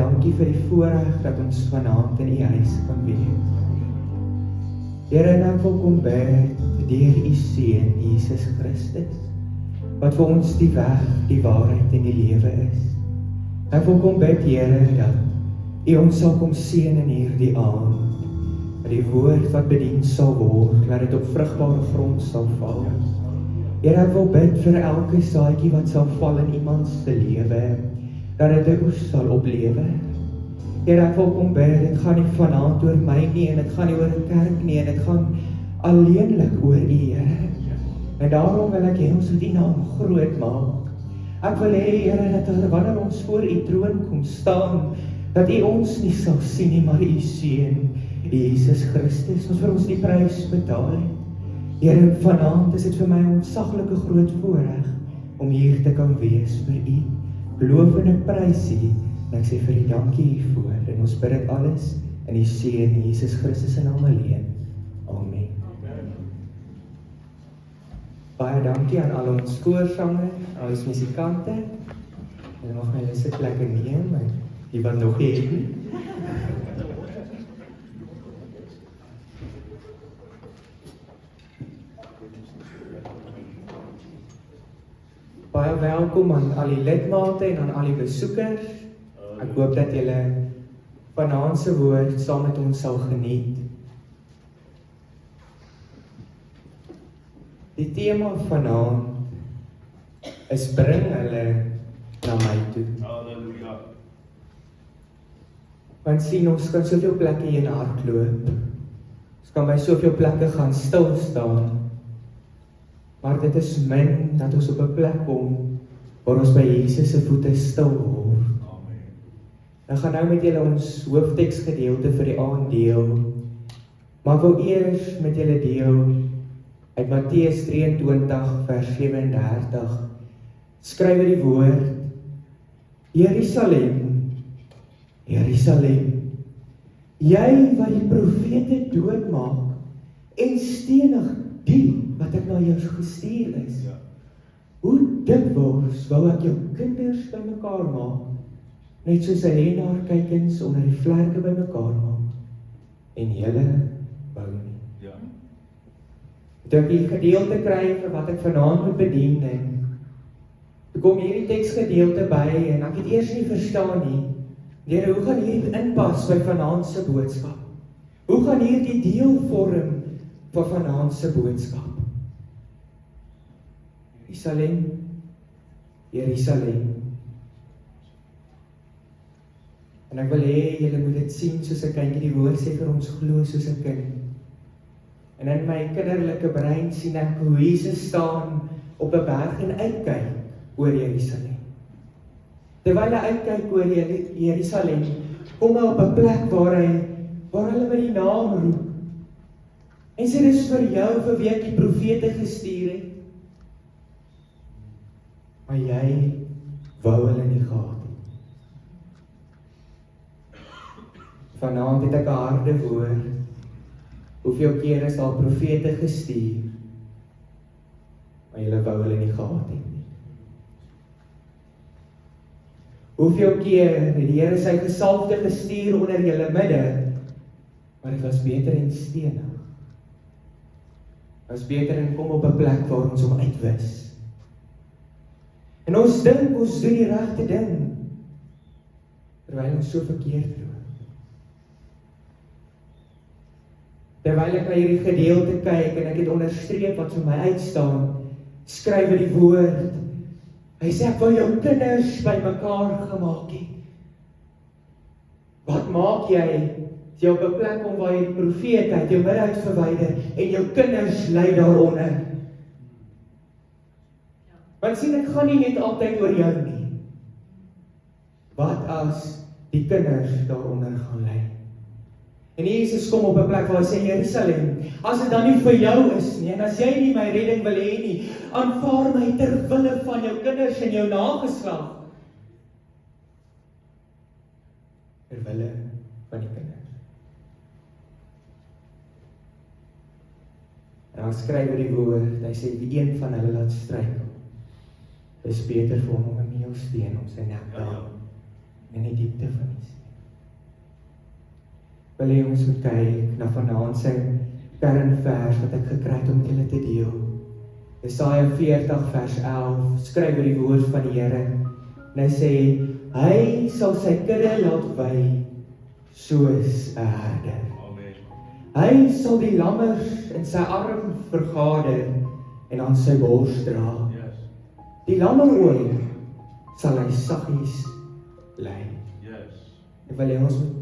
dankie vir die voorreg dat ons vanaand in U huis kan wees. Here, en ek wil kom bid deur U Seun, Jesus Christus, wat vir ons die weg, die waarheid en die lewe is. Ek wil kom bid, Here, dat U ons sal kom seën in hierdie aand, dat die woord wat bedien sal word, dat dit op vrugbare grond sal val. Here, ek wil bid vir elke saadjie wat sal val in iemand se lewe, dat dit 'n oes sal oplewe. Here, ek wil kom bid, dit gaan nie vanaand oor my nie, en dit gaan nie oor 'n kerk nie, en dit gaan alleenlik oor U, Here. En daarom wil ek hê ons moet U naam groot maak. Ek wil hê, Here, dat wanneer ons voor U troon kom staan, dat U ons nie sal sien nie, maar U Seun, Jesus Christus, wat vir ons die prys betaal het. Here, vanaand is dit vir my 'n ontsaglike groot voorreg om hier te kan wees vir U. Loof en ek prys U, en ek sê vir U dankie hiervoor, en ons bid dit alles in U Seun, Jesus Christus se naam alleen. Amen. Baie dankie aan al ons koorsangers, al ons musikante. Hulle mag hulle sitplekke neem, en die wat nog nie het nie. Baie welkom aan al die lidmate en aan al die besoekers. Ek hoop dat julle vanaand se woord saam met ons sal geniet. Die tema vanaand is bring hulle na my toe. Halleluja. Want sien, ons kan soveel plekke heen hardloop. Ons kan by soveel plekke gaan stil staan. Maar dit is min dat ons op 'n plek kom waar ons by Jesus se voete stil word. Amen. Ek gaan nou met julle ons hoofteksgedeelte vir die aand deel. Maar ek wil eers met julle deel uit Matteus 23 vers 37. Skryf die woord: Jerusalem, Jerusalem, jy wat die profete doodmaak en stenig die wat ek na jou gestuur is. Ja. Hoe dikwels wou ek jou kinders bymekaar maak, net soos 'n henaarkykens onder die vlerke bymekaar maak, en julle wou nie. Ja. Toe ek die gedeelte kry vir wat ek vanaand moet bedien, en toe kom hierdie teksgedeelte by, en ek het eers nie verstaan nie, Here, hoe gaan hierdie inpas by vanaand se boodskap? Hoe gaan hierdie deel vorm van vanaand se boodskap? Jerusalem, Jerusalem. En ek wil hê julle moet dit sien soos 'n kindjie. Die woord sê vir ons glo soos 'n kind. En in my kinderlike brein sien ek hoe Jesus staan op 'n berg en uitkyk oor Jerusalem. Terwyl hy uitkyk oor Jerusalem, kom hy op 'n plek waar hulle by die naam roep. En sê, dis vir jou vir wie ek die profete gestuur het. Maar jy wou hulle nie gehad het. Vanaand het ek 'n harde woord. Hoeveel kere is al profete gestuur, maar julle wou hulle nie gehad het nie. Hoeveel keer het die Here sy gesalfde gestuur onder julle midde, maar dit was beter en stenig. Was beter en kom op 'n plek waar ons hom uitwis. En ons dink ons doen die regte ding, terwyl ons so verkeerd doen. Terwyl ek na hierdie gedeelte kyk en ek het onderstreep wat vir my uitstaan, skryf hy die woord. Hy sê, ek wou jou kinders bymekaar gemaak het. Wat maak jy? Jy op 'n plek om waar jy die profeet uit jou midde uit verwyder en jou kinders lê daaronder. Want sien, ek gaan nie net altyd oor jou nie. Wat as die kinders daaronder gaan lê? En Jesus kom op 'n plek waar hy sê, Jerusalem, as dit dan nie vir jou is nie, en as jy nie my redding wil hê nie, aanvaar my ter wille van jou kinders en jou nageslag. Ter wille van die kinders. En dan skryf hy die woord, hy sê, die een van hulle laat struikel. Dis beter vir hom om 'n meelsteen op sy nek te hang, en in die diepte van die see. Wil jy ons moet kyk na vanaand se kernvers wat ek gekry het om met julle te deel. Jesaja 40 vers 11 skryf oor die woord van die Here. En hy sê, hy sal sy kudde laat wy soos 'n herder. Amen. Hy sal die lammers in sy arm vergader en aan sy bors dra. Yes. Die lammeroor sal hy saggies lei. Yes. Ek wil hê ons moet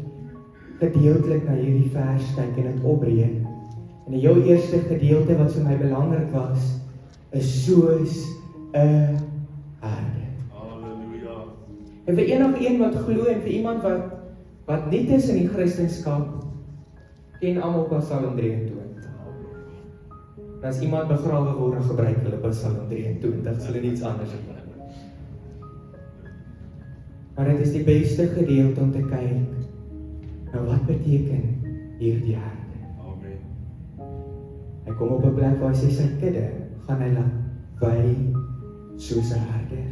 gedeeltelik na hierdie vers kyk en dit opbreek. En die heel eerste gedeelte wat vir my belangrik was, is soos 'n herder. Halleluja. En vir enige een wat glo en vir iemand wat nie is in die Christendom, ken almal Psalm 23. En as iemand begrawe word, dan gebruik hulle Psalm 23, as hulle niets anders het. Maar dit is die beste gedeelte om te kyk, nou wat beteken hierdie herder? Amen. Hy kom op 'n plek waar hy sê sy kudde gaan hy laat wy soos 'n herder.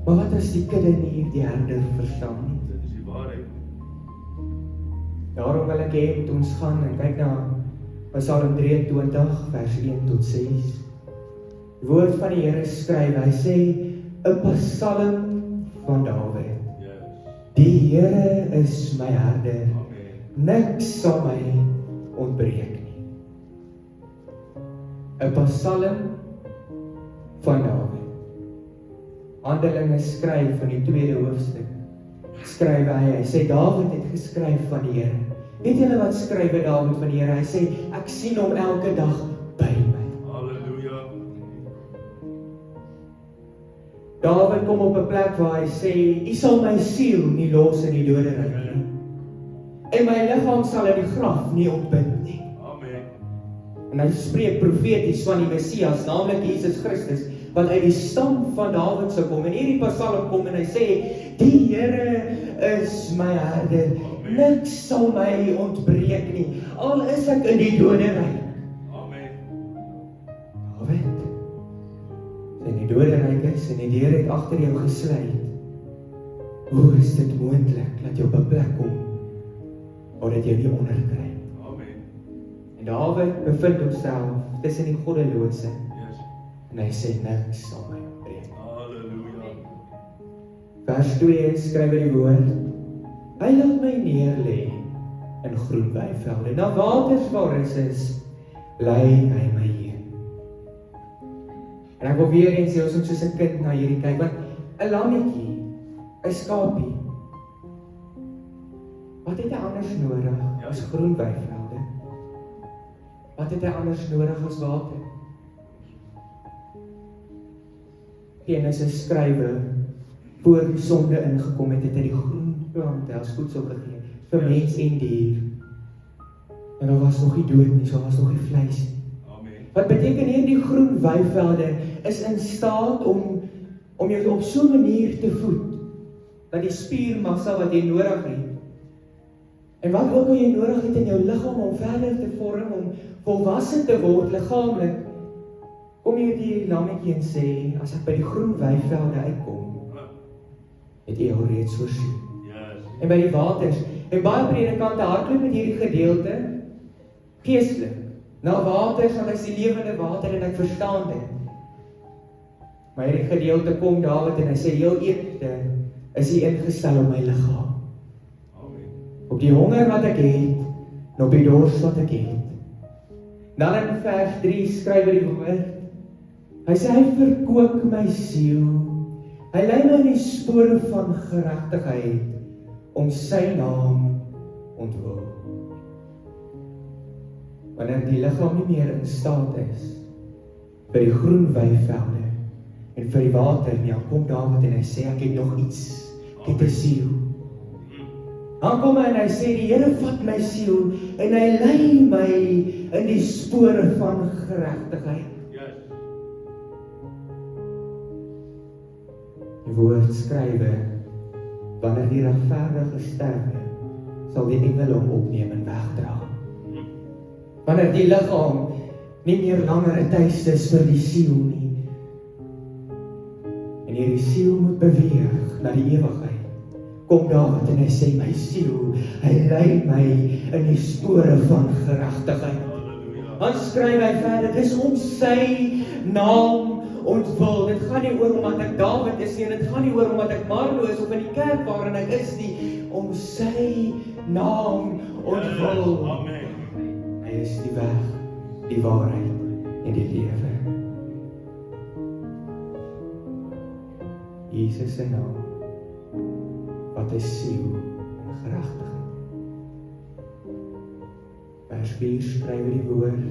Maar wat as die kudde nie die herder verstaan nie? Dit is die waarheid. Daarom wil ek hê moet ons gaan en kyk na Psalm 23 vers 1 tot 6. Die woord van die Here skryf, hy sê 'n Psalm van Dawid. Yes. Die Here is my herder, Amen. niks sal my ontbreek nie. 'n Psalm van Dawid. Handelinge skryf van die 2de hoofstuk. Skryf hy sê Dawid het geskryf van die Here. Weet julle wat skryf Dawid van die Here? Hy sê ek sien hom elke dag by my. Halleluja. Dawid kom op 'n plek waar hy sê, U sal my siel nie los in die doderyk nie. En my liggaam sal in die graf nie ontbind nie. Amen. En hy spreek profeties van die Messias, naamlik Jesus Christus, wat uit die stam van Dawid sou kom. En hierdie Psalm kom en hy sê, die Here is my herder, niks sal my ontbreek nie, al is ek in die doderyk. Amen. Dawid, in die doderyk is en die deur het agter jou gesluit. Hoe is dit moontlik dat jy op 'n plek kom waar dit jou nie onderkry? Amen. En Dawid bevind homself tussen die goddelose Yes. en hy sê niks sal my ontbreek. Halleluja. Vers 2 skryf hy die woord, hy laat my neerlê in groen weivelde, na waters waar rus is, lei hy my heen. En ek wil weer eens sê, ons moet soos 'n kind na hierdie kyk, want 'n lammetjie, 'n skapie, wat het hy anders nodig as groen weivelde? Wat het hy anders nodig as water? Genesis skrywe, voor die sonde ingekom het, het hy die groen plante as voedsel gegee, vir mens en dier. En daar was nog nie dood nie, so was nog nie vleis nie. Amen. Wat beteken hierdie groen weivelde is in staat om jou op so 'n manier te voed, dat die spiermassa wat jy nodig het, en wat ook al jy nodig het in jou liggaam om verder te vorm, om volwasse te word liggaamlik, kom hierdie lammetjie en sê, as ek by die groen weivelde uitkom, het jy al reeds voorsien. Yes. En by die waters, en baie predikante hardloop met hierdie gedeelte, geestelik, na waters, want hy is die lewende water en ek verstaan dit. Maar hierdie gedeelte kom Dawid en hy sê, heel eerste is hy ingestel op my liggaam. Amen. Op die honger wat ek het, en op die dors wat ek het. Dan in vers 3 skryf hy die woord, hy sê, hy verkoop my siel, hy lei my in die spore van geregtigheid, om sy naam ontwil. Wanneer die liggaam nie meer in staat is, by die groen weivelde, en vir die water nie, dan kom Dawid en hy sê, ek het nog iets, ek het 'n siel. Dan kom hy en hy sê, die Here vat my siel, en hy lei my in die spore van geregtigheid. Yes. Die woord skrywe, wanneer die regverdige sterwe, sal die engele hom opneem en wegdra. Wanneer die liggaam nie meer langer 'n tuiste is vir die siel nie, en hierdie siel moet beweeg na die ewigheid, kom Dawid en hy sê, my siel, hy lei my in die spore van geregtigheid. Halleluja. Dan skryf hy verder, dis om sy naam ontwil. Dit gaan nie oor omdat ek Dawid is nie, en dit gaan nie oor omdat ek Marlo is of in die kerk waarin ek is nie, om sy naam ontwil. Amen. Hy is die weg, die waarheid en die lewe. Jesus se naam, wat is siel en geregtigheid. Vers 4 skryf die woord,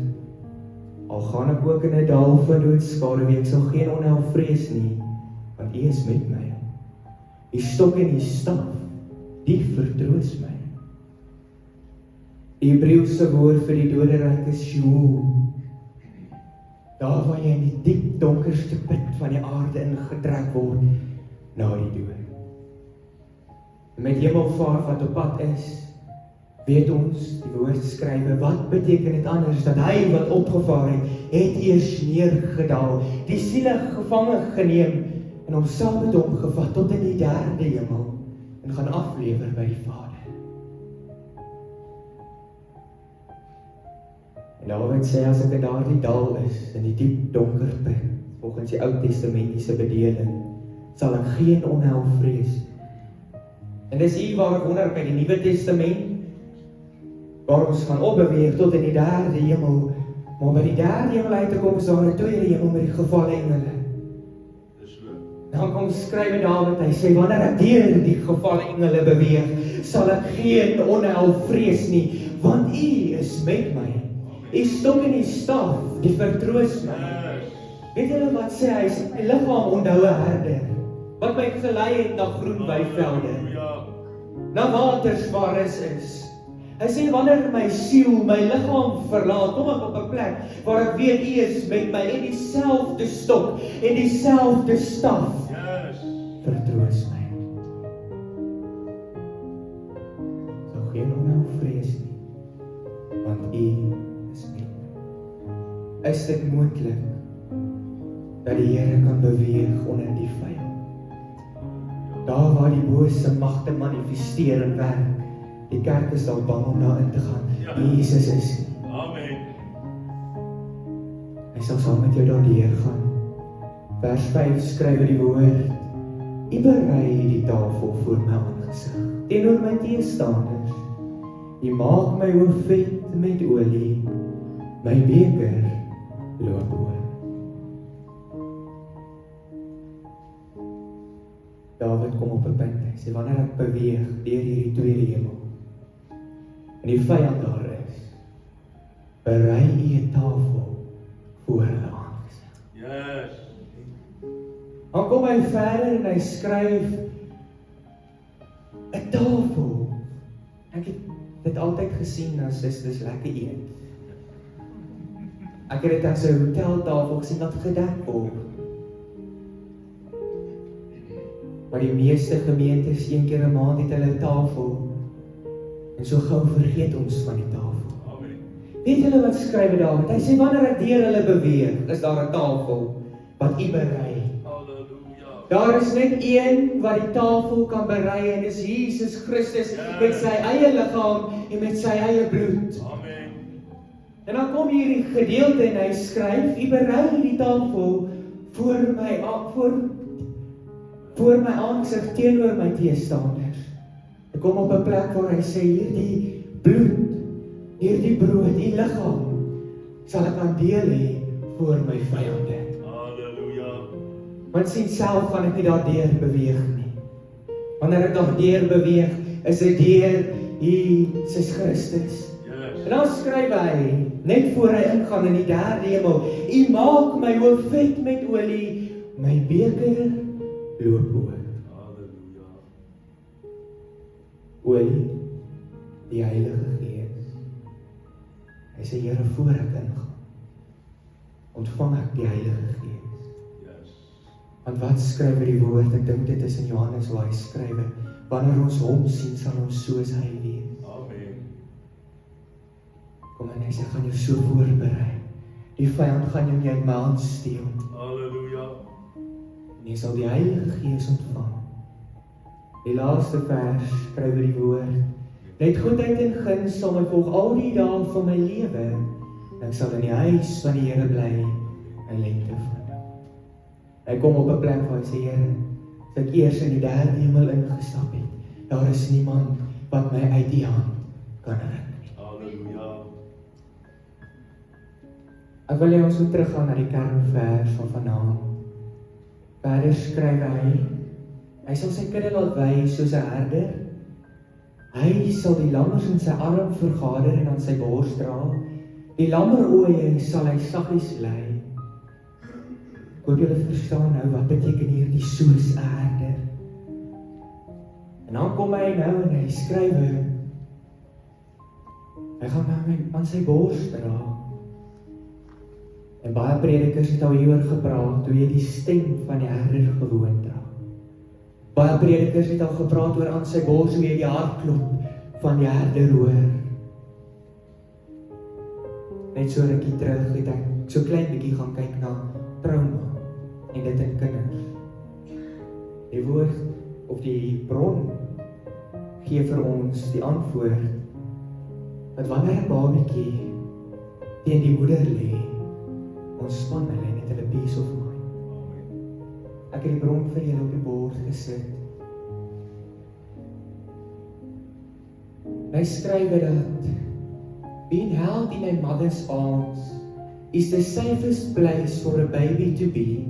al gaan ek ook in 'n dal van doodskade, ek sal geen onheil vrees nie, want U is met my. Die stok en die staf, die vertroos my. Die Hebreëse woord vir die doderyk is Sheol. Daar waar jy in die diep donkerste put van die aarde ingetrek word na die dood. En met Hemelvaart wat op pad is, weet ons, die woord skrywe, wat beteken dit anders, dat hy wat opgevaar het eers neergedaal, die siele gevange geneem, en hom saam met hom gevat tot in die derde hemel, en gaan aflewer by die Vader. En Dawid sê, as ek in daardie dal is, in die diep donker put, volgens die Ou Testamentiese bedeling, sal ek geen onheil vrees. En dis hier waar ek wonder by die Nuwe Testament, waar ons gaan opbeweeg tot in die derde hemel, maar by die derde hemel uit te kom, is daar 'n tweede hemel met die gevalle engele. Dis so. Dan kom skrywe Dawid, hy sê, wanneer ek deur die gevalle engele beweeg, sal ek geen onheil vrees nie, want U is met my. U stok en die staf, die vertroos my. Weet julle wat sê hy? Sê my liggaam onthou 'n herder, wat my gelei het na groen weivelde, na waters waar rus is. Hy sê, wanneer my siel, my liggaam verlaat, kom ek op 'n plek waar ek weet U is met my, en dieselfde stok en dieselfde staf vertroos my. Sal geen onheil vrees nie, want U is met my. Is dit moontlik dat die Here kan beweeg onder die vyand? Daar waar die bose magte manifesteer en werk, die kerk is al bang om daarin te gaan. Jesus is nie. Amen. Hy sal saam met jou daardeur gaan. Vers 5 skryf die woord, U berei die tafel voor my aangesig, teenoor my teestanders. U maak my hoof vet met olie, my beker loop oor. Dawid kom op 'n punt, hy sê, wanneer ek beweeg deur hierdie tweede hemel, en die vyand daar is, berei U 'n tafel voor hulle aangesig. Yes. Dan kom hy verder en hy skryf, 'n tafel. Ek het dit altyd gesien as dis lekker eet. Ek het dit as 'n hoteltafel gesien wat gedek word. Maar die meeste gemeentes, een keer 'n maand het hulle 'n tafel, en so gou vergeet ons van die tafel. Amen. Weet julle wat skryf Dawid? Hy sê, wanneer ek deur hulle beweeg, is daar 'n tafel wat U berei. Halleluja. Daar is net een wat die tafel kan berei, en dis Jesus Christus met sy eie liggaam en met sy eie bloed. Amen. En dan kom hierdie gedeelte en hy skryf, U berei die tafel voor my aangesig teenoor my teestanders. Ek kom op 'n plek waar hy sê, hierdie bloed, hierdie brood, die liggaam, sal ek aan deel hê voor my vyande. Halleluja. Want sien, self gaan ek nie daardeur beweeg nie. Wanneer ek daardeur beweeg, is dit deur Jesus Christus. Yes. En dan skryf hy, net voor hy ingaan in die derde hemel, U maak my hoof vet met olie, my beker loop oor. Halleluja. Olie, die Heilige Gees. Hy sê, Here, voor ek ingaan, ontvang ek die Heilige Gees. Yes. Want wat skryf die woord? Ek dink dit is in Johannes waar hy skryf, wanneer ons hom sien, sal ons soos hy wees. Amen. Kom en hy sê, gaan jou so voorberei. Die vyand gaan jou nie uit my hand steel. Halleluja. En jy sal die Heilige Gees ontvang. Die laaste vers skryf oor die woord. Net goedheid en guns sal my volg al die dae van my lewe. Ek sal in die huis van die Here bly in lengte van dae. Hy kom op 'n plek waar hy sê, Here, as ek eers in die derde hemel ingestap het, daar is niemand wat my uit die hand kan ruk nie. Halleluja. Ek wil hê ons moet teruggaan na die kernvers van vanaand. Verder skryf hy sal sy kudde laat wei soos 'n herder. Hy sal die lammers in sy arm vergader en aan sy bors dra. Die lammeroë sal hy saggies lei. Ek hoop julle verstaan nou wat beteken hier die soos 'n herder. En dan kom hy nou en hy skryf, hy gaan my aan sy bors dra. En baie predikers het al hieroor gepraat, hoe jy die stem van die herder gewoon dra. Baie predikers het al gepraat oor aan sy bors, hoe jy die hartklop van die herder hoor. Net so rukkie terug het ek so klein bietjie gaan kyk na trauma en dit in kinders. Die woord of die bron gee vir ons die antwoord dat wanneer 'n babatjie teen die moeder lê, ontspan hulle net hulle peace of mind. Ek het die bron vir julle op die bord gesit. Hy skryf dat being held in a mother's arms is the safest place for a baby to be,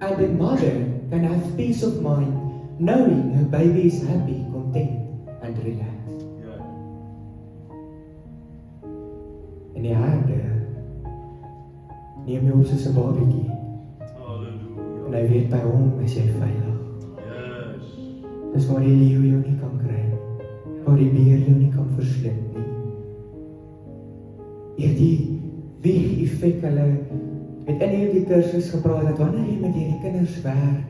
and a mother can have peace of mind knowing her baby is happy, content and relaxed. Ja. En die herder neem jou soos 'n babatjie. Halleluja. En hy weet by hom is jy veilig. Yes. Dis waar die leeu jou nie kan kry nie. Waar die beer jou nie kan verslind nie. Hierdie wieg-effek, hulle het in hierdie kursus gepraat dat wanneer jy met hierdie kinders werk,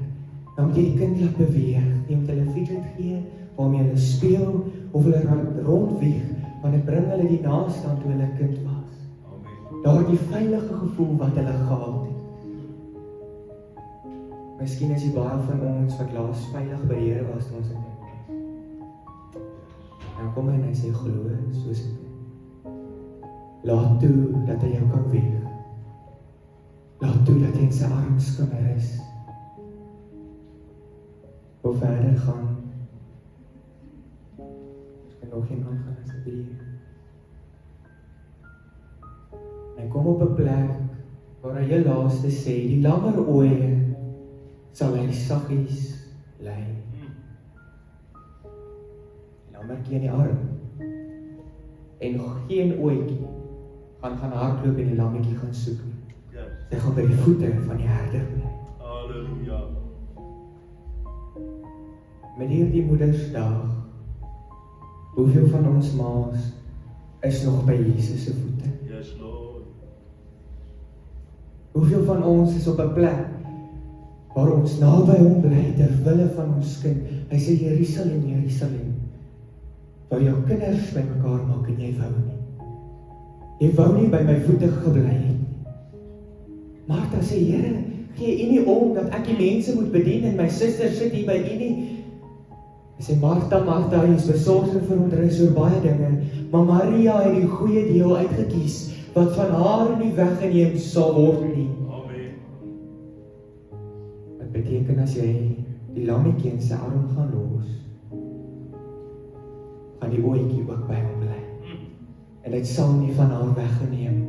dan moet jy die kind laat beweeg. Jy moet hulle fidget gee, waarmee hulle speel, of hulle rondwieg, want dit bring hulle die nastand toe hulle kind was. Amen. Daar die veilige gevoel wat hulle gehad het. Miskien is die baie van ons wat laas veilig by die Here was toe ons in dit was. Dan kom hy en hy sê glo soos ek. Laat toe dat hy jou kan weeg. Laat toe dat hy in sy arms kan rus. Wil verder gaan. Ek kan nog iemand gaan asseblief. Hy kom op 'n plek waar hy heel laaste sê, die lammeroë sal hy saggies lei. Die lammertjie in die arm. En geen ooitjie gaan hardloop en die lammetjie gaan soek nie. Yes. Sy gaan by die voete van die herder bly. Halleluja. Met hierdie Moedersdag, hoeveel van ons ma's is nog by Jesus se voete? Yes, Lord. Hoeveel van ons is op 'n plek waar ons naby hom bly ter wille van ons kind? Hy sê Jerusalem, Jerusalem, waar jou kinders by mekaar maak en jy wou nie. Jy wou nie by my voete gebly het nie. Martha sê, Here, gee U nie om dat ek die mense moet bedien en my suster sit hier by U nie. Hy sê, Martha, Martha, jy is besorgd en verontrus oor baie dinge, maar Maria het die goeie deel uitgekies, wat van haar nie weggeneem sal word nie. Amen. Wat beteken as jy die lammetjie in sy arm gaan los, gaan die ooitjie ook by hom bly. En dit sal nie van haar weggeneem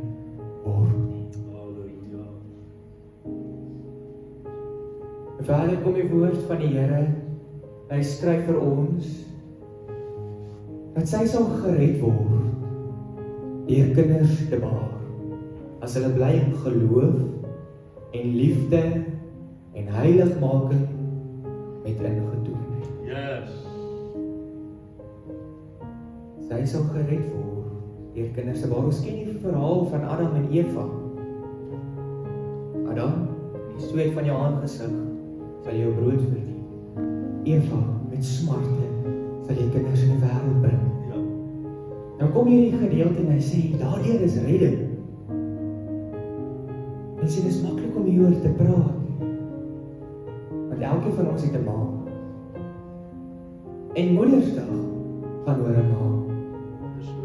word nie. Halleluja. Verder kom die woord van die Here, hy skryf vir ons, dat sy sal gered word, deur kinders te baar, as hulle bly in geloof, en liefde, en heiligmaking, met ingetogenheid. Yes. Sy sal gered word, deur kinders te baar. Ons ken die verhaal van Adam en Eva. Adam, die sweet van jou aangesig, sal jou brood verdien. Eva, met smarte, sal jy kinders in die wêreld bring. Ja. Dan kom hierdie gedeelte en hy sê, daardeur is redding. En sê, dit is maklik om hieroor te praat. Want elkeen van ons het 'n ma. En Moedersdag gaan oor 'n ma. Dis so.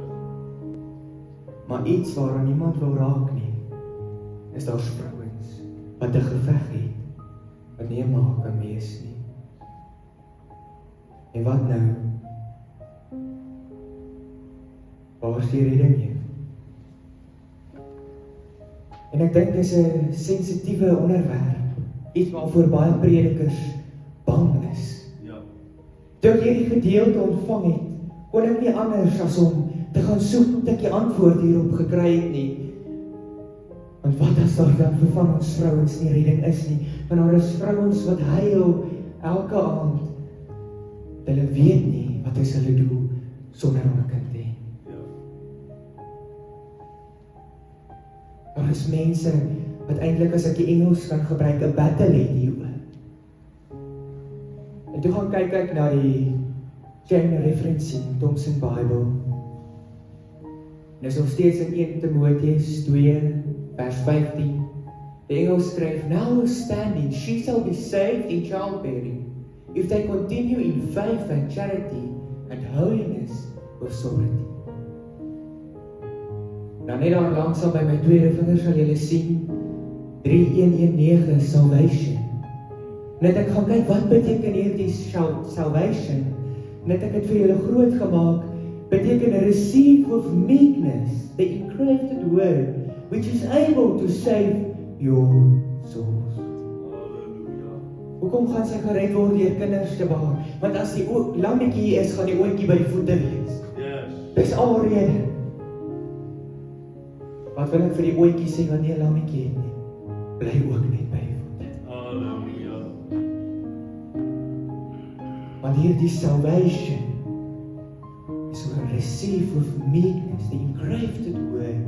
Maar iets waaraan niemand wil raak nie, is daar vrouens wat 'n geveg het, wat nie 'n ma kan wees nie. En wat nou? Waar is die redding nie? En ek dink dis 'n sensitiewe onderwerp, iets waarvoor baie predikers bang is. Ja. Toe ek hierdie gedeelte ontvang het, kon ek nie anders as om te gaan soek tot ek die antwoord hierop gekry het nie. Want wat as daar dan vir van ons vrouens nie redding is nie? Want daar is vrouens wat huil elke aand. Hulle weet nie wat is hulle doel sonder om 'n kind te hê. Ja. Daar is mense wat eintlik, as ek die Engels kan gebruik, 'n battle het hieroor. En toe gaan kyk ek na die Chain Referencing Thompson Bible. En is nog steeds in 1 Timoteus 2 vers 15. Die Engels skryf, notwithstanding, she shall be saved in childbearing, if they continue in faith and charity and holiness with sobriety. Nou net daar langs by my tweede vinger sal julle sien 3119 salvation. Net ek gaan kyk wat beteken hierdie salvation. Net ek het vir julle groot gemaak, beteken receive with meekness the encrypted word which is able to save your souls. Halleluja. Hoekom gaan sy gered word deur kinders te baar? Want as die lammetjie is, gaan die ootjie by die voete wees. Yes. Dis alrede. Wat wil ek vir die ootjie sê wat nie 'n lammetjie het nie? Bly ook net by die voete. Halleluja. Want hierdie salvation is to receive with meekness the encrypted word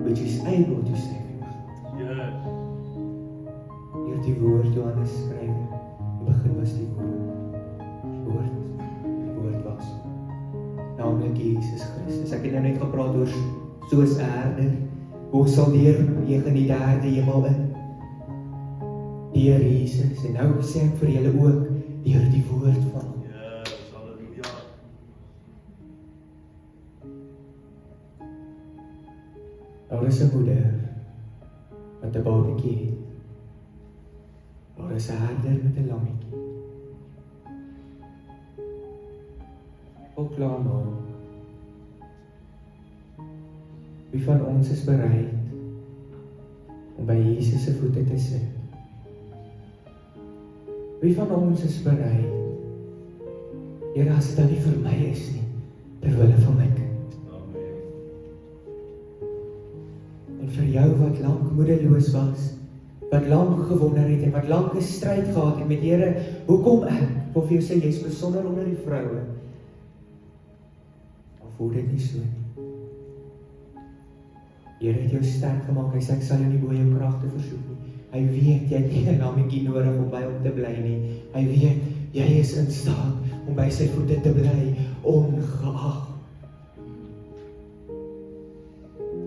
which is able to save you. Yes. Hierdie woord Johannes skryf, die begin was die woord, die woord was, naamlik Jesus Christus. Ek het nou net gepraat oor soos 'n herder, hoe sal deur beweeg in die derde hemel in, deur Jesus, en nou sê ek vir julle ook, deur die woord van hom. Yes. Halleluja. Daar is 'n moeder wat 'n babatjie het. Daar is 'n herder met 'n lammetjie. Ook klaar maar. Wie van ons is bereid om by Jesus se voete te sit? Wie van ons is bereid? Here, as dit nou nie vir my is nie, ter wille van my kind. Amen. En vir jou wat lank moedeloos was, wat lank gewonder het en wat lank 'n stryd gehad het met Here, hoekom ek? Of jy sê jy's besonder onder die vroue. Of voel dit nie so nie? Here het jou sterk gemaak, hy sê ek sal jou nie bo jou kragte versoek nie. Hy weet jy het nie 'n lammetjie nodig om by hom te bly nie. Hy weet jy is in staat om by sy voete te bly, ongeag.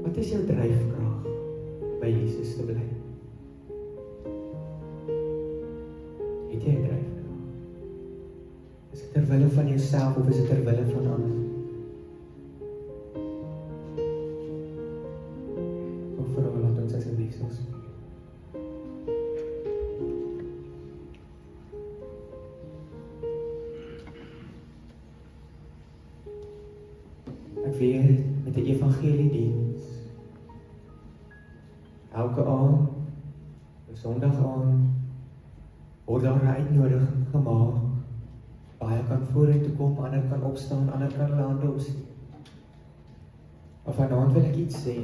Wat is jou dryfkrag om by Jesus te bly? Het jy 'n dryfkrag? Is dit ter wille van jouself of is dit ter wille van ander? Of vrouwe, laat ons asseblief so sê. Ek weet met die evangeliediens, elke aand, Sondag aand, word daar 'n uitnodiging gemaak. Baie kan vorentoe kom, ander kan opstaan, ander kan hulle hande opsteek. Maar vanaand wil ek iets sê.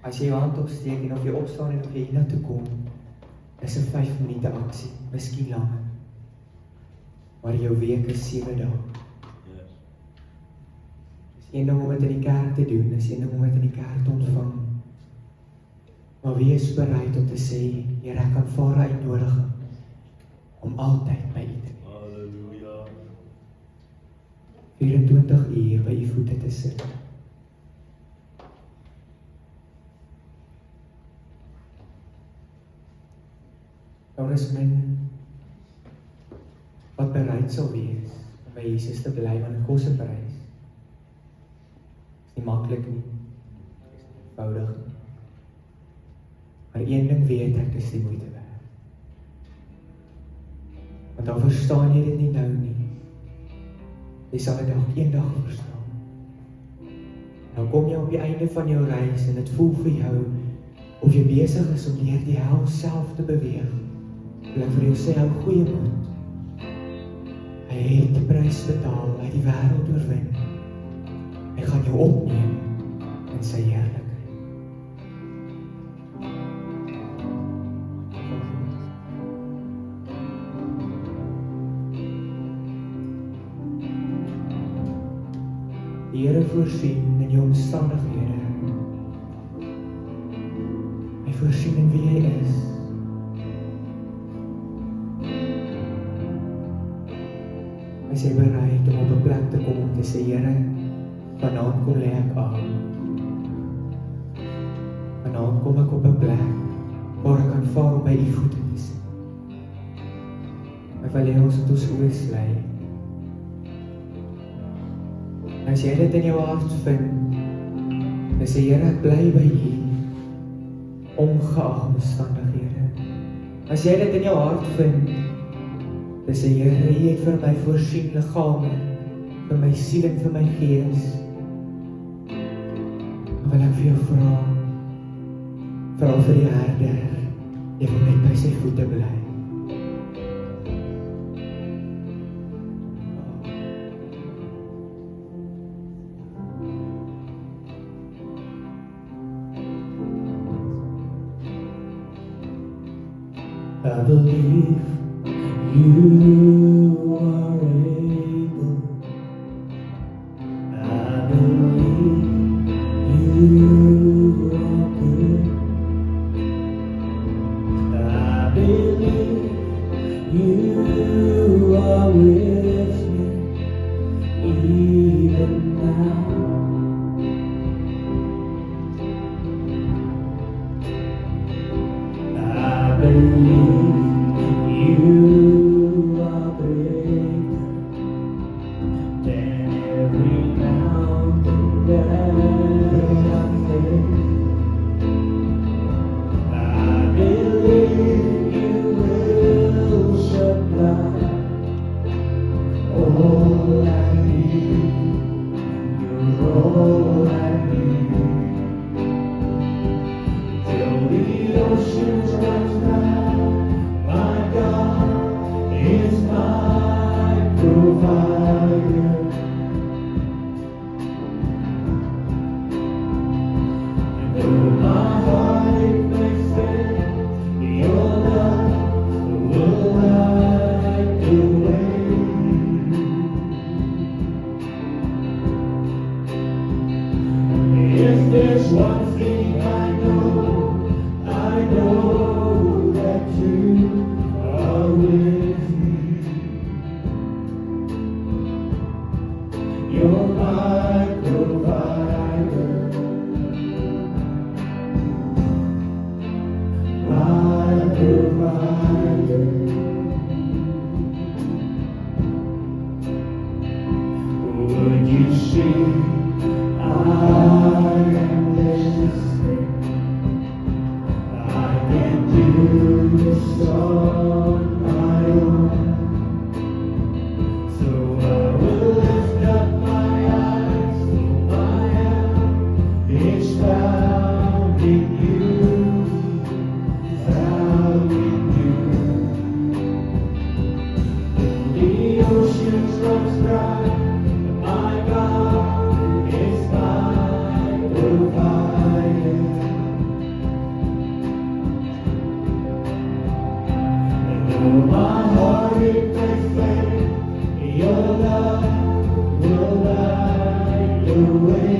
As jy jou hand opsteek en of jy opstaan en of jy hiernatoe kom, is 'n 5 minute aksie, miskien langer. Maar jou week is 7 dae. Yes. Dis een ding om dit in die kerk te doen, dis een ding om dit in die kerk te ontvang. Maar wees bereid om te sê, Here, ek aanvaar 'n uitnodiging om altyd by U te wees. Halleluja. 24 uur by U voete te sit. Daar is men wat bereid dit sal wees om by Jesus te bly, want dit kos 'n prys. Dit is nie maklik nie, dit is nie eenvoudig nie. Maar een ding weet ek, dis die moeite werd. Want dan verstaan jy dit nie nou nie. Jy sal dit dalk eendag verstaan. Dan kom jy op die einde van jou reis en dit voel vir jou of jy besig is om deur die hel self te beweeg. Wil ek vir jou sê, hou goeie moed. Hy het die prys betaal, hy het die wêreld oorwin. Hy gaan jou opneem in sy heerlikheid. Die Here voorsien in jou omstandighede. Hy voorsien in wie jy is. Hy sê bereid om op 'n plek te kom om te sê, Here, vanaand kom lê ek aan. Vanaand kom ek op 'n plek waar ek kan val by u voete te sit. Ek wil hê ons moet ons oë sluit. As jy dit in jou hart vind, dan sê Here, ek bly by U, ongeag omstandighede. As jy dit in jou hart vind, dan sê Here, U het vir my voorsien liggaamlik, vir my siel en vir my gees. Dan wil ek vir jou vra vir die herder, jy wil net by sy voete bly. I believe you are able. I believe you are good. I believe you are with me even now. I believe you are greater than every mountain that I face. I believe you will supply all I need. You're all I need. Till the oceans run dry, my God is my provider. And though my heart may fail, your love will light the way. If there's one thing I know that you are with me. You're my provider, my provider. Would you see I am listening? I can't do this on my own, so I will lift up my eyes, for my help is found in you, found in you. The oceans run dry, my God is my provider. Though my heart it may fail, your love will light the way.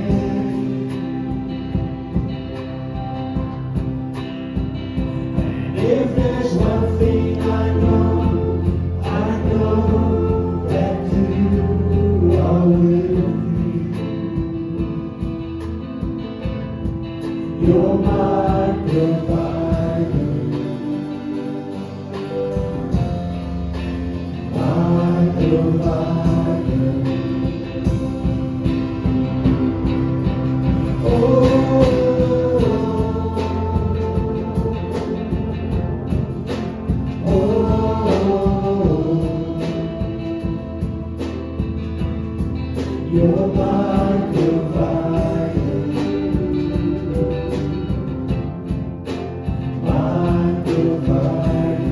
And if there's one thing I know that you are with me. You're my provider. My provider. You're my provider. My provider.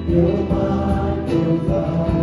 You're my provider.